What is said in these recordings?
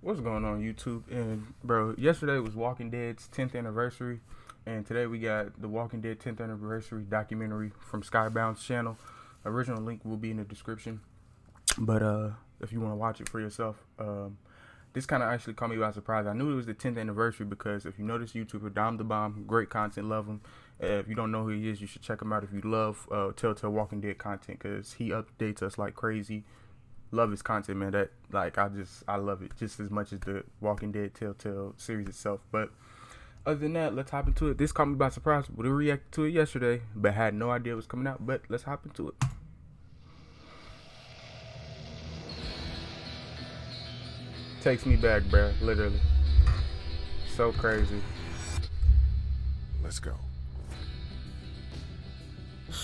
What's going on YouTube? And bro, yesterday was Walking Dead's 10th anniversary, and today we got the Walking Dead 10th anniversary documentary from Skybound's channel. Original link will be in the description. But if you want to watch it for yourself, this kind of actually caught me by surprise. I knew it was the 10th anniversary because if you notice YouTuber Dom the Bomb, great content, love him. If you don't know who he is, you should check him out if you love Telltale Walking Dead content because he updates us like crazy. Love his content, man. That I love it just as much as the Walking Dead Telltale series itself. But other than that, let's hop into it. This caught me by surprise. We reacted to it yesterday, but had no idea it was coming out. But let's hop into it. Takes me back, bruh. Literally, so crazy. Let's go.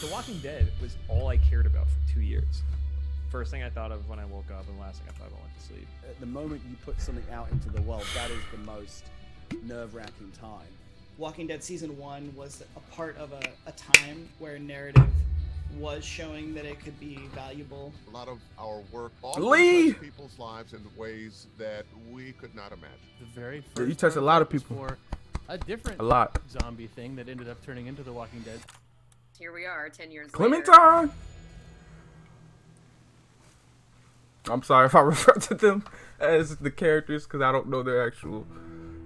The Walking Dead was all I cared about for 2 years. First thing I thought of when I woke up, and last thing I thought of when I went to sleep. At the moment you put something out into the world, that is the most nerve-wracking time. Walking Dead Season 1 was a part of a time where narrative was showing that it could be valuable. A lot of our work Lee! often touched people's lives in ways that we could not imagine. The very Yeah, you first touched a lot of was people. for a different A lot. zombie thing that ended up turning into The Walking Dead. Here we are, 10 years later. Clementine. I'm sorry if I refer to them as the characters because I don't know their actual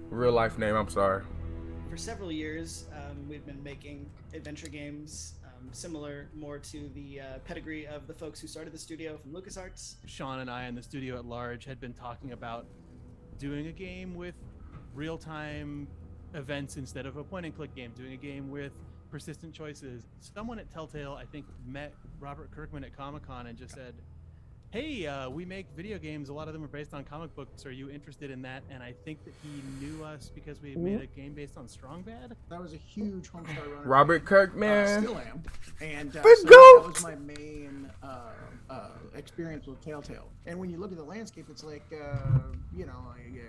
real life name. I'm sorry. For several years, we've been making adventure games similar more to the pedigree of the folks who started the studio from LucasArts. Sean and I in the studio at large had been talking about doing a game with real-time events instead of a point-and-click game, doing a game with persistent choices. Someone at Telltale, I think, met Robert Kirkman at Comic-Con and just said, hey, we make video games. A lot of them are based on comic books. Are you interested in that? And I think that he knew us because we made a game based on Strong Bad. That was a huge Homestar Runner. Robert fan. Kirkman. Still am. And The so GOAT! that was my main experience with Telltale. And when you look at the landscape, it's like,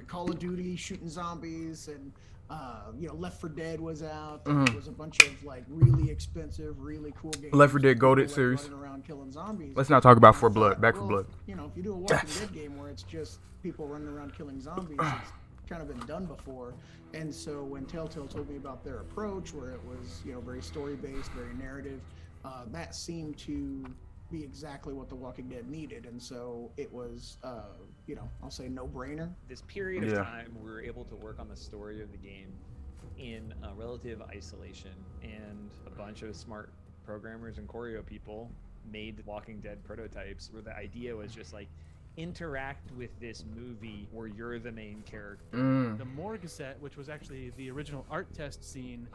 Call of Duty, shooting zombies, and, Left 4 Dead was out. There was a bunch of, really expensive, really cool games. Left 4 Dead People, Goated series. running around killing zombies. Let's not talk about I 4 Blood. thought, Back 4 well, Blood. if you do a Walking Dead game where it's just people running around killing zombies, it's kind of been done before. And so when Telltale told me about their approach, where it was, very story-based, very narrative, that seemed to be exactly what The Walking Dead needed. And so it was, I'll say no-brainer. This period of Yeah. time, we were able to work on the story of the game in relative isolation, and a bunch of smart programmers and choreo people made Walking Dead prototypes where the idea was just interact with this movie where you're the main character. The Morgue set, which was actually the original art test scene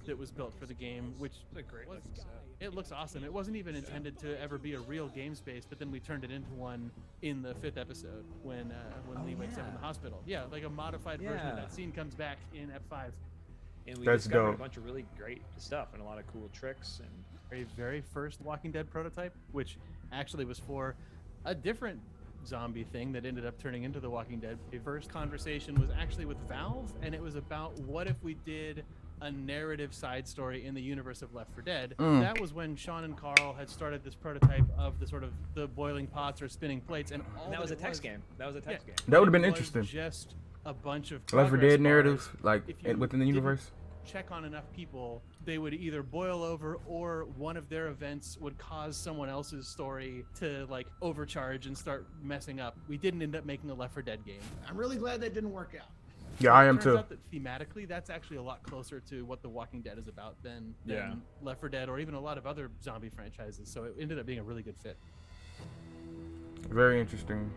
that was built for the game, which it looks awesome. It wasn't even intended to ever be a real game space, but then we turned it into one in the 5th episode when Lee wakes up in the hospital. Yeah, like a modified version of that scene comes back in Ep5. And we That's discovered dope. a bunch of really great stuff and a lot of cool tricks. And Very, very first Walking Dead prototype, which actually was for a different zombie thing that ended up turning into The Walking Dead. The first conversation was actually with Valve, and it was about what if we did a narrative side story in the universe of Left 4 Dead. That was when Sean and Carl had started this prototype of the sort of the boiling pots or spinning plates, and all that was a it text game. That was a text game. That would've been It was interesting. Just a bunch of Left 4 progress Dead narratives, bars. If you within the didn't universe. check on enough people, they would either boil over or one of their events would cause someone else's story to overcharge and start messing up. We didn't end up making a Left 4 Dead game. I'm really glad that didn't work out. Yeah, I It am turns too. out that thematically, that's actually a lot closer to what The Walking Dead is about than Yeah. Left 4 Dead or even a lot of other zombie franchises. So it ended up being a really good fit. Very interesting.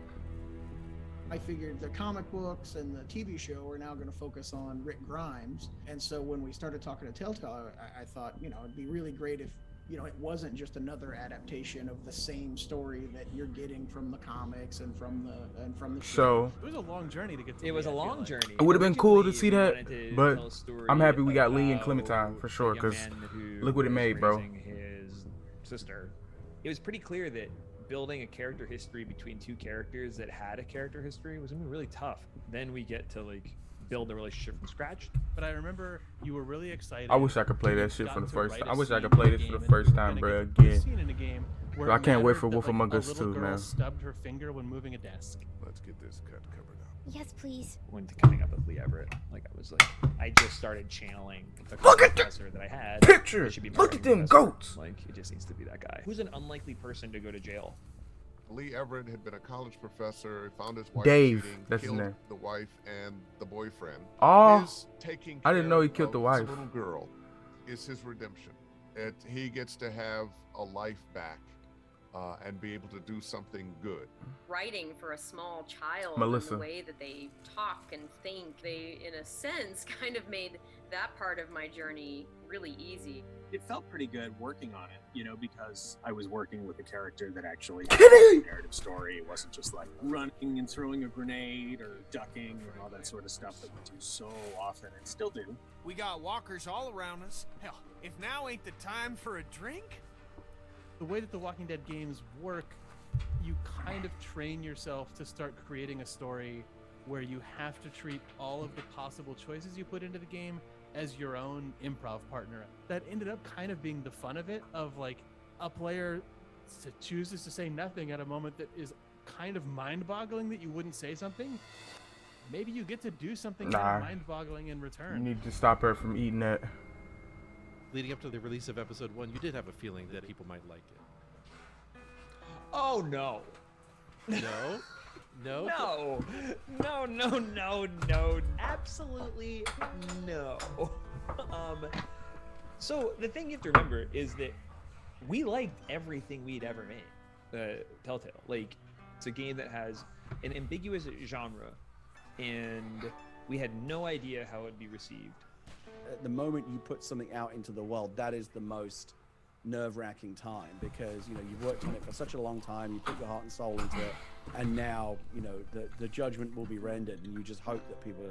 I figured the comic books and the TV show are now going to focus on Rick Grimes. And so when we started talking to Telltale, I thought, it'd be really great if, it wasn't just another adaptation of the same story that you're getting from the comics and from the show. So It was a long journey to get to It was Lee, a I feel long like. journey. It would've been cool to see Originally, that, we wanted to but tell a story I'm happy we got Lee and about Clementine for sure, a 'cause man who look what it was made, bro. raising his sister. It was pretty clear that building a character history between two characters that had a character history was gonna be really tough. Then we get to build a relationship from scratch. But I remember you were really excited. I wish I could play when that you shit got for the to first write time. a I wish I scene could in play the this for the game, and first you were time, gonna bro, get to again. a scene in a game where I it can't wait mattered for that, Wolf Among a Us little 2, girl man. stubbed her finger when moving a desk. Let's get this cut covered up. Yes, please. when coming up with Lee Everett. Like I just started channeling the Look at the professor that I had. picture. It should be my Look writing at them professor. goats. Like it just needs to be that guy. Who's an unlikely person to go to jail? Lee Everett had been a college professor, found his wife Dave, cheating, that's his killed name. the wife and the boyfriend. Oh, His taking I didn't know he care killed the of wife. little girl is his redemption. He gets to have a life back and be able to do something good. Writing for a small child Melissa. and the way that they talk and think, they, in a sense, kind of made that part of my journey really easy. It felt pretty good working on it, you know, because I was working with a character that actually had Kitty! a narrative story. It wasn't just like running and throwing a grenade or ducking and all that sort of stuff that we do so often and still do. We got walkers all around us. Hell, if now ain't the time for a drink? The way that the Walking Dead games work, you kind of train yourself to start creating a story where you have to treat all of the possible choices you put into the game as your own improv partner. That ended up kind of being the fun of it, of like a player chooses to say nothing at a moment that is kind of mind-boggling that you wouldn't say something. Maybe you get to do something kind of mind-boggling in return. You need to stop her from eating that. Leading up to the release of episode 1, you did have a feeling that people might like it. Oh no. No? No? No. Absolutely no. So the thing you have to remember is that we liked everything we'd ever made. Telltale. Like, it's a game that has an ambiguous genre, and we had no idea how it'd be received. At the moment you put something out into the world, that is the most nerve-wracking time, because you know you've worked on it for such a long time, you put your heart and soul into it, and now you know the judgment will be rendered, and you just hope that people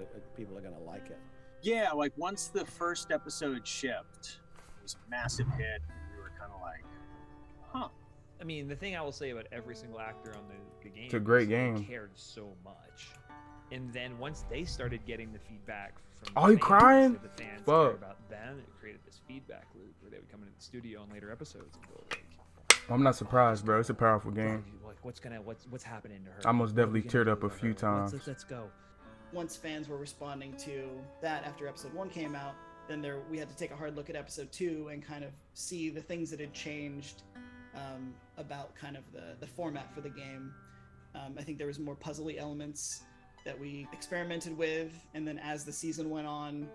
are going to like it. Yeah, like once the first episode shipped, it was a massive hit, and we were kind of like, huh. I mean, the thing I will say about every single actor on the game, It's a great is game. They cared so much, and then once they started geting the feedback from Oh, you fans, crying? that the fans Fuck. cared about them, it created this feedback loop where they would come into the studio in later episodes and go like, I'm not surprised, bro. It's a powerful game. like what's happening to her? I most What are we definitely gonna teared do up a with few her? times. Let's go. Once fans were responding to that after episode 1 came out, then we had to take a hard look at episode 2 and kind of see the things that had changed about kind of the format for the game. I think there was more puzzly elements that we experimented with, and then as the season went on,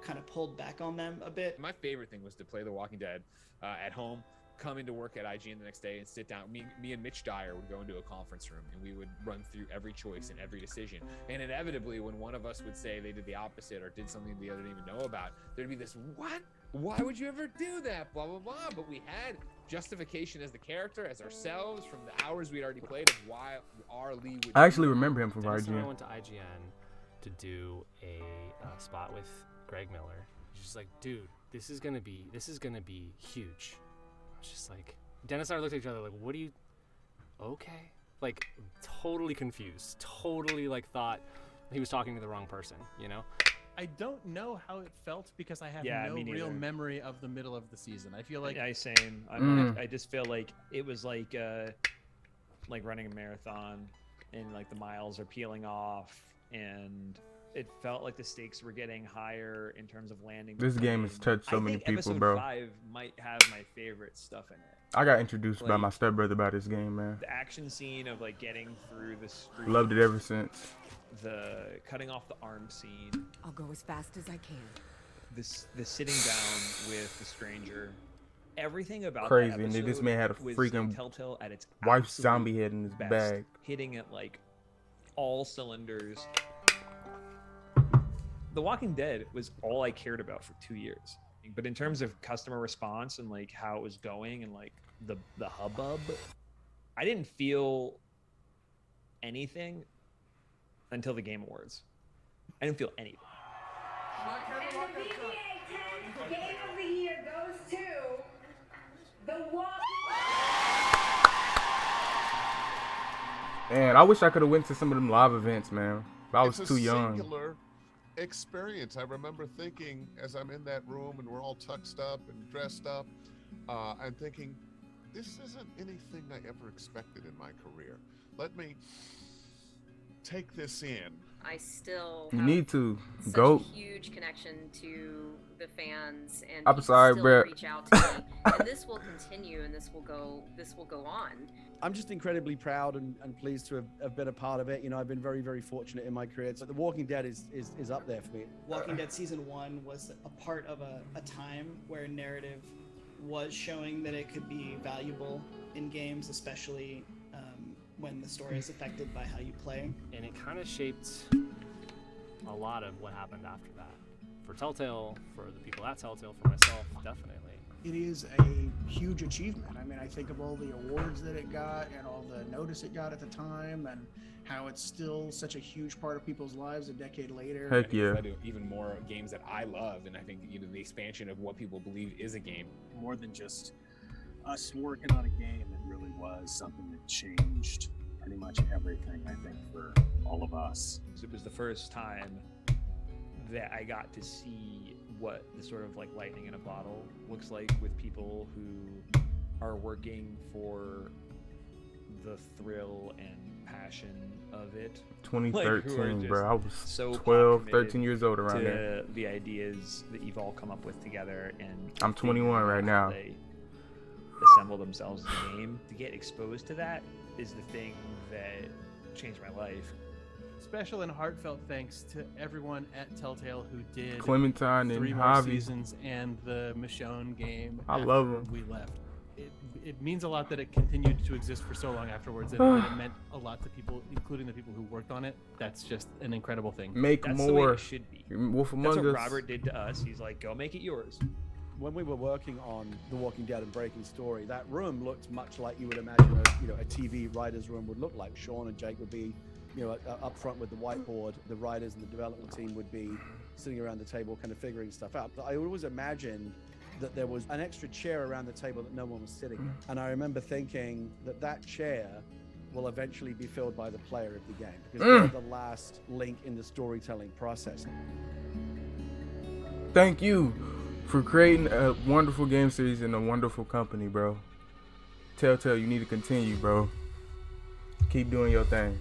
kind of pulled back on them a bit. My favorite thing was to play The Walking Dead at home, come into work at IGN the next day and sit down. Me and Mitch Dyer would go into a conference room and we would run through every choice and every decision. And inevitably, when one of us would say they did the opposite or did something the other didn't even know about, there'd be this, what? Why would you ever do that? Blah, blah, blah. But we had justification as the character, as ourselves, from the hours we'd already played of why our Lee would. I actually remember him from Dennis and I IGN. went to IGN to do a spot with Greg Miller. He's just like, dude, this is gonna be huge. I was just like, Dennis and I looked at each other like, what do you? Okay, like totally confused, totally like thought he was talking to the wrong person, you know. I don't know how it felt because I have no me real neither. memory of the middle of the season. I feel like Same. I just feel like it was like running a marathon, and like the miles are peeling off, and it felt like the stakes were getting higher in terms of landing. This game has touched so many think people, episode bro. 5 might have my favorite stuff in it. I got introduced by Like, my stepbrother about this game, man. The action scene of like getting through the street. Loved it ever since. The cutting off the arm scene. I'll go as fast as I can. The sitting down with the stranger. Everything about Crazy, that and episode this man had a was freaking Telltale at its wife's absolute zombie head in his best, bag. hitting at like all cylinders. The Walking Dead was all I cared about for 2 years. But in terms of customer response and like how it was going and like the hubbub, I didn't feel anything until the Game Awards. I didn't feel anything. And the BBA 10 Game of the Year goes to The Walking Man, I wish I could have went to some of them live events, man. But I was It's a too young. singular experience. I remember thinking as I'm in that room and we're all tucked up and dressed up, and thinking, this isn't anything I ever expected in my career. Let me take this in. I still You have need to such go. a huge connection to the fans, and I'm people sorry, still bro. reach out to me, and this will continue, and this will go on. I'm just incredibly proud and pleased to have been a part of it. You know, I've been very, very fortunate in my career. So The Walking Dead is up there for me. Walking Dead Season 1 was a part of a time where narrative was showing that it could be valuable in games, especially when the story is affected by how you play. And it kind of shaped a lot of what happened after that. For Telltale, for the people at Telltale, for myself, definitely. It is a huge achievement. I mean, I think of all the awards that it got and all the notice it got at the time, and how it's still such a huge part of people's lives a decade later. Heck I think yeah. it's led to even more games that I love, and I think even the expansion of what people believe is a game. More than just us working on a game, it really was something that changed pretty much everything, I think, for all of us. It was the first time that I got to see what the sort of like lightning in a bottle looks like with people who are working for the thrill and passion of it. 2013, bro. I was so 12, committed 13 years old around to there. the ideas that you've all come up with together, and I'm 21 right now. they assemble themselves in the game. To get exposed to that is the thing that changed my life. Special and heartfelt thanks to everyone at Telltale who did Clementine and 3 more Javi. seasons and the Michonne game. I love after 'em. We left. It means a lot that it continued to exist for so long afterwards, and that it meant a lot to people, including the people who worked on it. That's just an incredible thing. Make That's the way more. it should be. Wolf That's Among what Us. Robert did to us. He's like, go make it yours. When we were working on The Walking Dead and Breaking Story, that room looked much like you would imagine a TV writer's room would look like. Sean and Jake would be, up front with the whiteboard. The writers and the development team would be sitting around the table, kind of figuring stuff out. But I always imagined that there was an extra chair around the table that no one was sitting in. And I remember thinking that chair will eventually be filled by the player of the game, because they're the last link in the storytelling process. Thank you for creating a wonderful game series and a wonderful company, bro. Telltale, you need to continue, bro. Keep doing your thing.